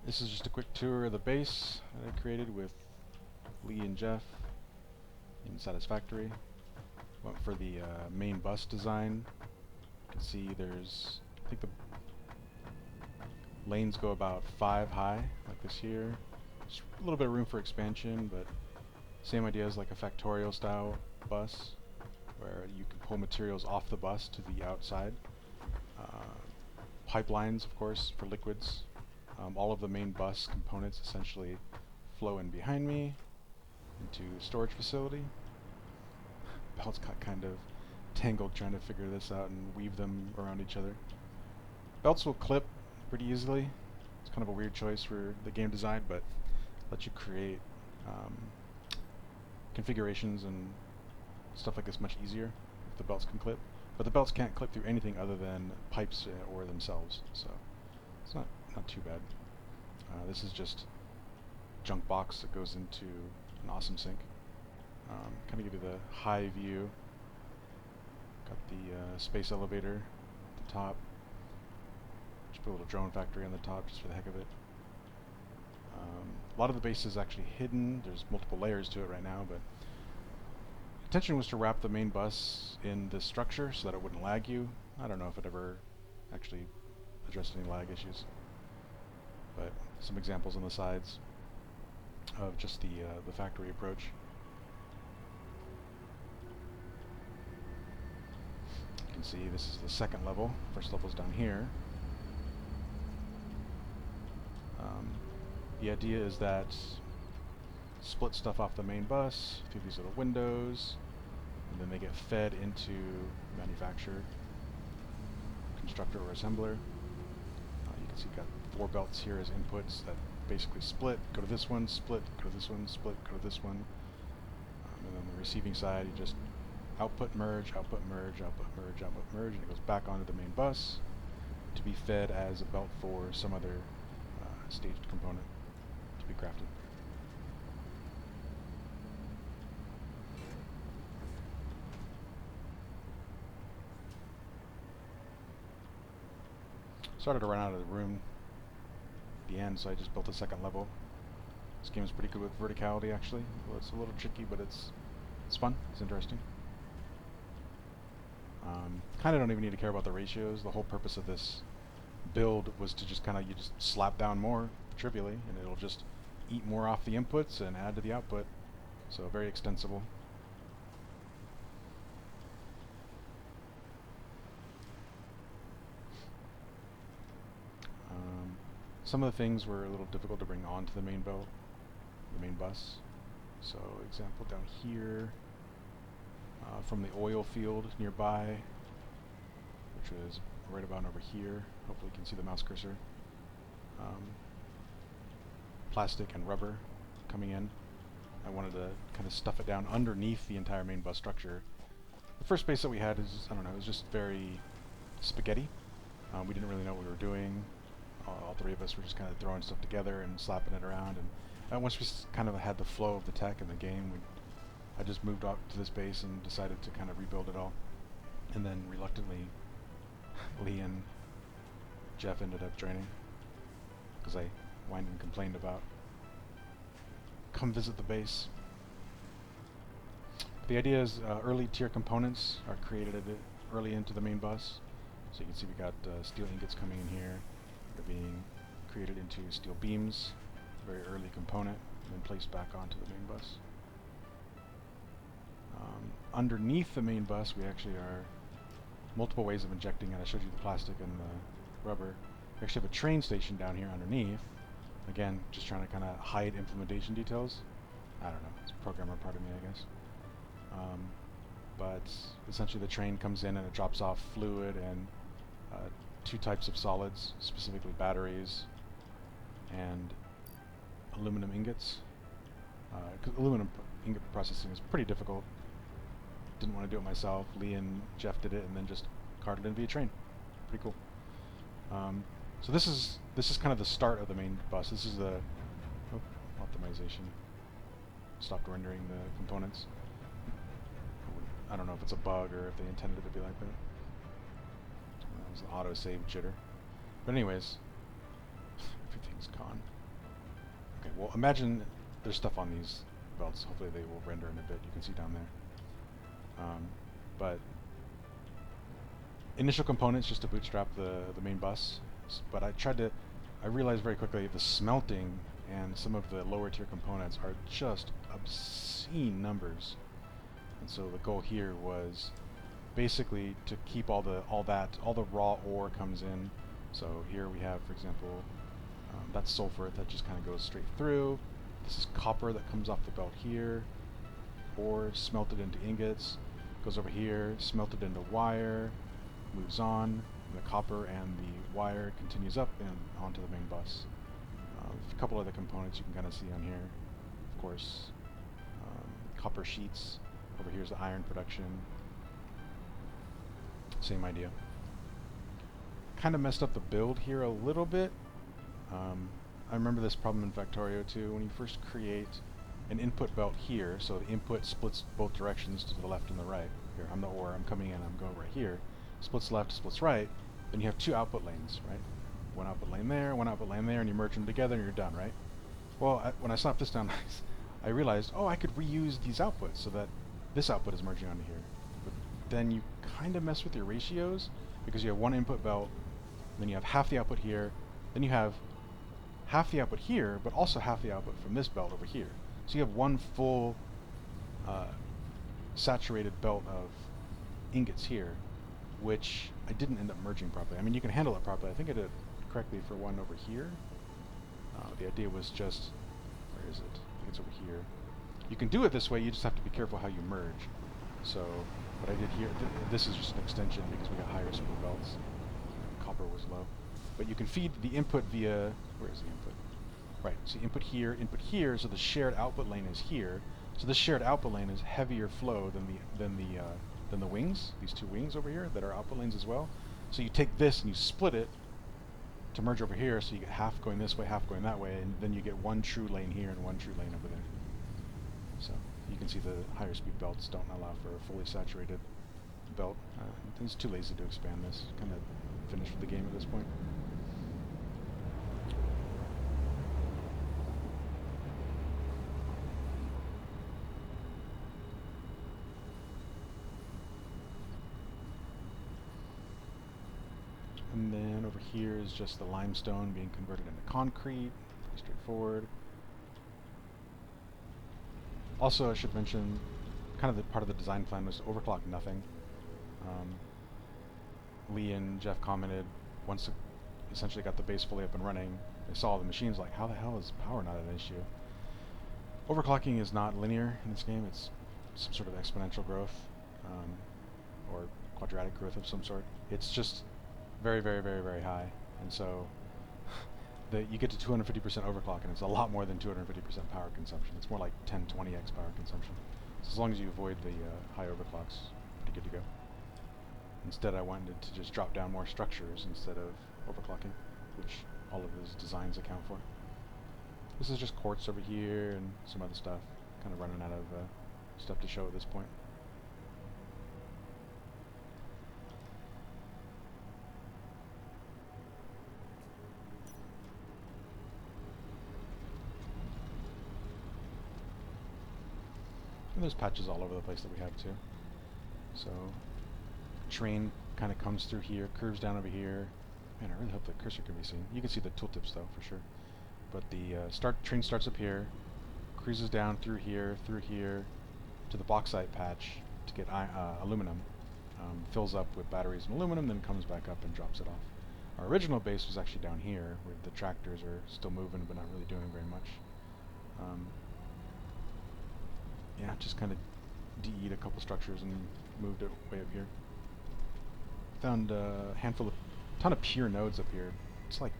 This is just a quick tour of the base that I created with Lee and Jeff in Satisfactory. Went for the main bus design. You can see there's, I think the lanes go about 5 high, like this here. Just a little bit of room for expansion, but same idea as like a factorial style bus, where you can pull materials off the bus to the outside. Pipelines, of course, for liquids. All of the main bus components essentially flow in behind me into the storage facility. Belts got kind of tangled trying to figure this out and weave them around each other. Belts will clip pretty easily. It's kind of a weird choice for the game design, but lets you create configurations and stuff like this much easier if the belts can clip. But the belts can't clip through anything other than pipes or themselves, so it's not too bad. This is just junk box that goes into an awesome sink. Kind of give you the high view. Got the space elevator at the top. Just put a little drone factory on the top just for the heck of it. A lot of the base is actually hidden. There's multiple layers to it right now, but the intention was to wrap the main bus in this structure so that it wouldn't lag you. I don't know if it ever actually addressed any lag issues, but some examples on the sides of just the factory approach. You can see this is the second level. First level's down here. The idea is that split stuff off the main bus through these little windows, and then they get fed into manufacturer, constructor, or assembler. You can see you've got 4 belts here as inputs that basically split, go to this one, split, go to this one, split, go to this one. And then the receiving side, you just output merge, output merge, output merge, output merge, and it goes back onto the main bus to be fed as a belt for some other staged component to be crafted. Started to run out of the room at the end, so I just built a second level. This game is pretty good with verticality, actually. Well, it's a little tricky, but it's fun. It's interesting. Kind of don't even need to care about the ratios. The whole purpose of this build was to just you just slap down more trivially, and it'll just eat more off the inputs and add to the output. So very extensible. Some of the things were a little difficult to bring onto the main belt, the main bus. So example down here, from the oil field nearby, which was right about over here. Hopefully you can see the mouse cursor. Plastic and rubber coming in. I wanted to kind of stuff it down underneath the entire main bus structure. The first base that we had is, I don't know, it was just very spaghetti. We didn't really know what we were doing. All 3 of us were just kind of throwing stuff together and slapping it around. And once we kind of had the flow of the tech in the game, I just moved out to this base and decided to kind of rebuild it all. And then reluctantly, Lee and Jeff ended up joining because I whined and complained about come visit the base. The idea is early tier components are created early into the main bus. So you can see we got steel ingots coming in here. They're being created into steel beams, very early component, and then placed back onto the main bus. Underneath the main bus, we actually are multiple ways of injecting it. I showed you the plastic and the rubber. We actually have a train station down here underneath. Again, just trying to kind of hide implementation details. I don't know. It's a programmer part of me, I guess. But essentially the train comes in and it drops off fluid and 2 types of solids, specifically batteries and aluminum ingots. 'Cause aluminum ingot processing is pretty difficult. Didn't want to do it myself. Lee and Jeff did it and then just carted it in via train. Pretty cool. So this is kind of the start of the main bus. This is the optimization. Stopped rendering the components. I don't know if it's a bug or if they intended it to be like that. It was an auto-save jitter. But anyways, everything's gone. Okay, well imagine there's stuff on these belts. Hopefully they will render in a bit. You can see down there. But initial components just to bootstrap the main bus. But I realized very quickly the smelting and some of the lower tier components are just obscene numbers. And so the goal here was basically to keep all the raw ore comes in. So here we have, for example, that's sulfur that just kind of goes straight through. This is copper that comes off the belt here. Ore smelted into ingots, goes over here, smelted into wire, moves on. The copper and the wire continues up and onto the main bus. A couple other components you can kind of see on here. Of course, copper sheets. Over here is the iron production. Same idea. Kind of messed up the build here a little bit. I remember this problem in Factorio too. When you first create an input belt here, so the input splits both directions to the left and the right. Here, I'm the ore, I'm coming in, I'm going right here. Splits left, splits right. Then you have two output lanes, right? One output lane there, one output lane there, and you merge them together and you're done, right? Well, when I slapped this down, I realized, oh, I could reuse these outputs so that this output is merging onto here. But then you kind of mess with your ratios because you have one input belt, then you have half the output here, then you have half the output here, but also half the output from this belt over here. So you have one full saturated belt of ingots here, which I didn't end up merging properly. I mean, you can handle it properly. I think I did it correctly for one over here. The idea was just, where is it? I think it's over here. You can do it this way, you just have to be careful how you merge. So what I did here, this is just an extension because we got higher spool belts. Copper was low. But you can feed the input via, where is the input? Right, so input here, so the shared output lane is here. So this shared output lane is heavier flow than the wings, these two wings over here that are output lanes as well. So you take this and you split it to merge over here, so you get half going this way, half going that way, and then you get one true lane here and one true lane over there. So you can see the higher speed belts don't allow for a fully saturated belt. It's too lazy to expand this. Kind of finished with the game at this point. And then over here is just the limestone being converted into concrete. Pretty straightforward. Also, I should mention, kind of the part of the design plan was to overclock nothing. Lee and Jeff commented, once it essentially got the base fully up and running, they saw the machines like, how the hell is power not an issue? Overclocking is not linear in this game. It's some sort of exponential growth, or quadratic growth of some sort. It's just very, very, very, very high. And so you get to 250% overclock, and it's a lot more than 250% power consumption. It's more like 10, 20x power consumption. So as long as you avoid the high overclocks, pretty good to go. Instead, I wanted to just drop down more structures instead of overclocking, which all of those designs account for. This is just quartz over here and some other stuff. Kind of running out of stuff to show at this point. And there's patches all over the place that we have too. So, train kind of comes through here, curves down over here. Man, I really hope the cursor can be seen. You can see the tooltips though, for sure. But the train starts up here, cruises down through here, to the bauxite patch to get aluminum. Fills up with batteries and aluminum, then comes back up and drops it off. Our original base was actually down here, where the tractors are still moving but not really doing very much. Yeah, just kind of DE'd a couple structures and moved it way up here. Found a ton of pure nodes up here. It's like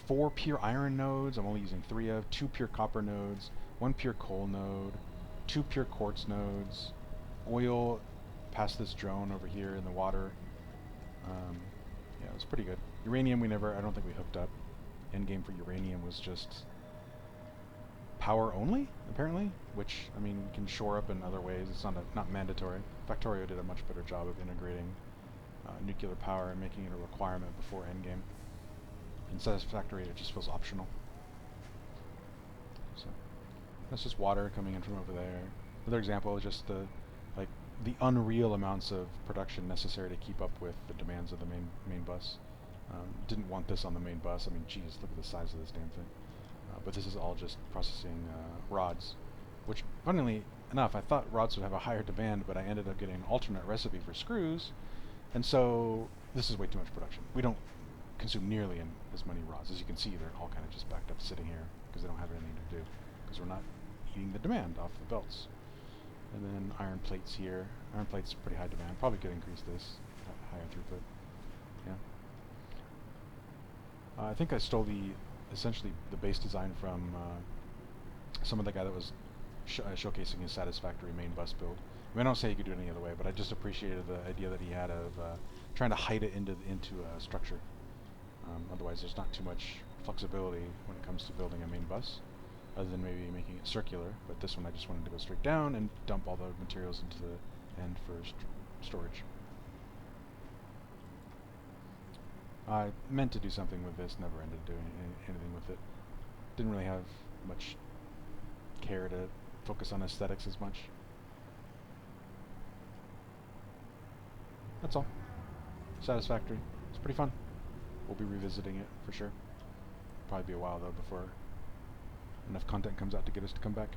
4 pure iron nodes. I'm only using 3 of. 2 pure copper nodes. 1 pure coal node. 2 pure quartz nodes. Oil past this drone over here in the water. Yeah, it was pretty good. Uranium I don't think we hooked up. Endgame for uranium was just power only, apparently, which, I mean, you can shore up in other ways. It's not mandatory. Factorio did a much better job of integrating nuclear power and making it a requirement before endgame. In Satisfactory, it just feels optional. So that's just water coming in from over there. Another example is just like the unreal amounts of production necessary to keep up with the demands of the main bus. Didn't want this on the main bus. I mean, geez, look at the size of this damn thing. But this is all just processing rods, which, funnily enough, I thought rods would have a higher demand, but I ended up getting an alternate recipe for screws, and so this is way too much production. We don't consume nearly as many rods. As you can see, they're all kind of just backed up sitting here because they don't have anything to do, because we're not eating the demand off the belts. And then iron plates here. Iron plates pretty high demand. Probably could increase this, higher throughput. Yeah. I think I stole essentially the base design from some of the guy that was showcasing his Satisfactory main bus build. I mean, I don't say you could do it any other way, but I just appreciated the idea that he had of trying to hide it into a structure. Otherwise, there's not too much flexibility when it comes to building a main bus, other than maybe making it circular. But this one, I just wanted to go straight down and dump all the materials into the end for storage. I meant to do something with this, never ended up doing anything with it. Didn't really have much care to focus on aesthetics as much. That's all. Satisfactory. It's pretty fun. We'll be revisiting it for sure. Probably be a while though before enough content comes out to get us to come back.